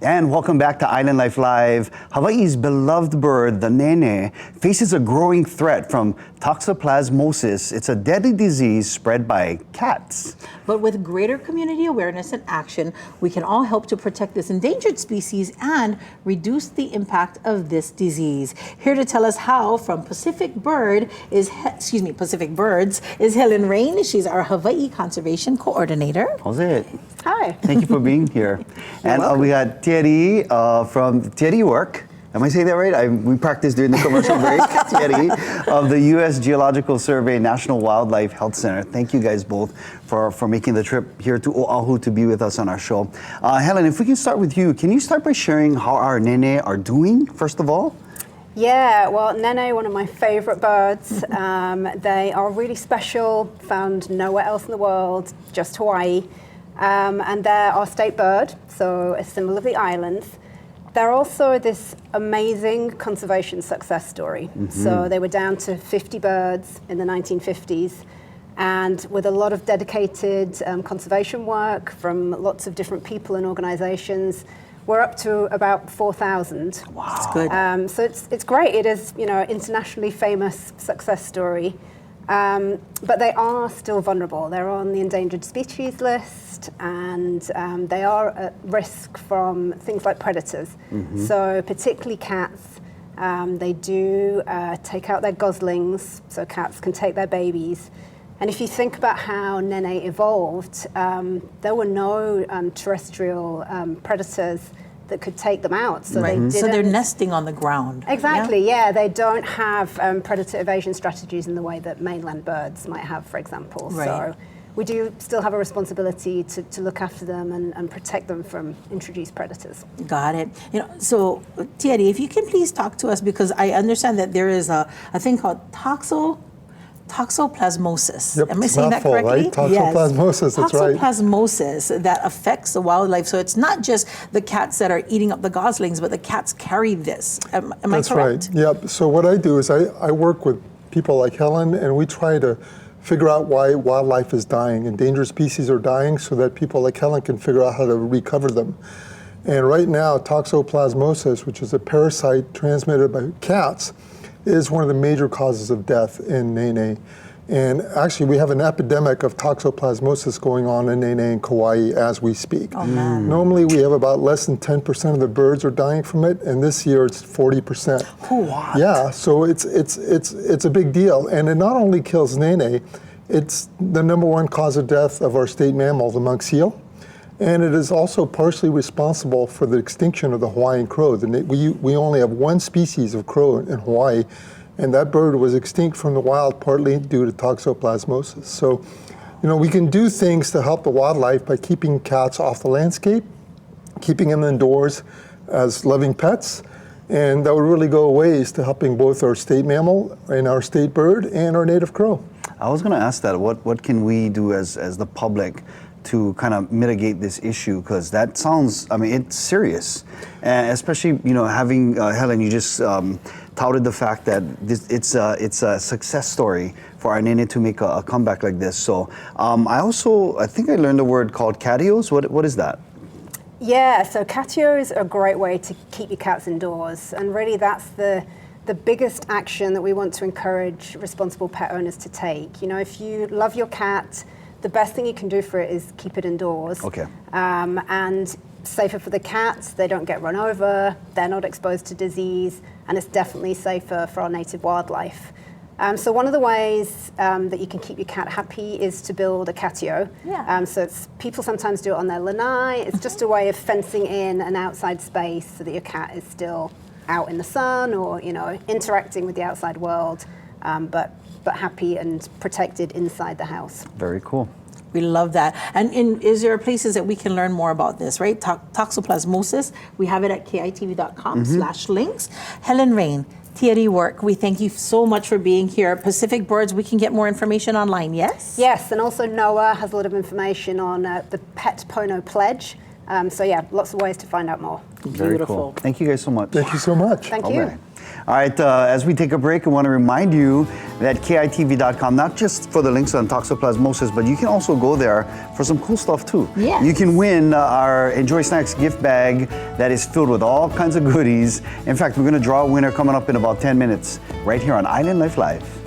And welcome back to Island Life Live. Hawaii's beloved bird, the Nēnē, faces a growing threat from toxoplasmosis. It's a deadly disease spread by cats. But with greater community awareness and action, we can all help to protect this endangered species and reduce the impact of this disease. Here to tell us how from Pacific Birds is Helen Raine. She's our Hawaii Conservation Coordinator. How's it? Hi. Thank you for being here. And we got Thierry from Thierry Work. Am I saying that right? We practiced during the commercial break. Thierry of the US Geological Survey National Wildlife Health Center. Thank you guys both for making the trip here to Oahu to be with us on our show. Helen, if we can start with you, can you start by sharing how our Nēnē are doing, first of all? Yeah, well, Nēnē, one of my favorite birds. They are really special, found nowhere else in the world, just Hawaii. And they're our state bird, so a symbol of the islands. They're also this amazing conservation success story. So they were down to 50 birds in the 1950s, and with a lot of dedicated conservation work from lots of different people and organizations, we're up to about 4,000. Wow. That's good. So it's great. It is, internationally famous success story. But they are still vulnerable. They're on the endangered species list, and they are at risk from things like predators. So particularly cats, they do take out their goslings, so cats can take their babies. And if you think about how Nēnē evolved, there were no terrestrial predators that could take them out. So So they're nesting on the ground. Exactly, yeah. They don't have predator evasion strategies in the way that mainland birds might have, for example. Right. So we do still have a responsibility to look after them and protect them from introduced predators. Got it. So Thierry, if you can please talk to us, because I understand that there is a thing called toxoplasmosis. Yep, Am I saying that correctly? Right? Toxoplasmosis, that's right. Toxoplasmosis that affects the wildlife. So it's not just the cats that are eating up the goslings, but the cats carry this. Am I correct? That's right. Yep. So what I do is I work with people like Helen, and we try to figure out why wildlife is dying. Endangered species are dying so that people like Helen can figure out how to recover them. And right now, toxoplasmosis, which is a parasite transmitted by cats, is one of the major causes of death in Nēnē. And actually, we have an epidemic of toxoplasmosis going on in Nēnē and Kauai as we speak. Oh, man. Normally, we have about less than 10% of the birds are dying from it, and this year it's 40%. What? Yeah, so it's a big deal. And it not only kills Nēnē, it's the #1 cause of death of our state mammal, the monk seal. And it is also partially responsible for the extinction of the Hawaiian crow. We only have one species of crow in Hawaii, and that bird was extinct from the wild partly due to toxoplasmosis. So, we can do things to help the wildlife by keeping cats off the landscape, keeping them indoors as loving pets, and that would really go a ways to helping both our state mammal and our state bird and our native crow. I was going to ask that. What can we do as the public to kind of mitigate this issue? Because that sounds, it's serious. And especially, having, Helen, you just touted the fact that it's a success story for our Nēnē to make a comeback like this. So I think I learned a word called catios. What is that? Yeah, so catios are a great way to keep your cats indoors. And really that's the biggest action that we want to encourage responsible pet owners to take. If you love your cat, the best thing you can do for it is keep it indoors. Okay. And safer for the cats, they don't get run over, they're not exposed to disease, and it's definitely safer for our native wildlife. So one of the ways that you can keep your cat happy is to build a catio. Yeah. So people sometimes do it on their lanai. It's just a way of fencing in an outside space so that your cat is still out in the sun or interacting with the outside world, but happy and protected inside the house. Very cool. We love that. And is there places that we can learn more about this, right? Toxoplasmosis, we have it at kitv.com/links. Helen Raine, Thierry Work, we thank you so much for being here. Pacific Birds, we can get more information online, yes? Yes, and also NOAA has a lot of information on the Pet Pono Pledge. So yeah, lots of ways to find out more. Very Beautiful. cool. Thank you guys so much. Thank you so much. Thank All you. right. All right, as we take a break, I want to remind you that kitv.com, not just for the links on toxoplasmosis, but you can also go there for some cool stuff too. Yes. You can win our Enjoy Snacks gift bag that is filled with all kinds of goodies. In fact, we're going to draw a winner coming up in about 10 minutes right here on Island Life Live.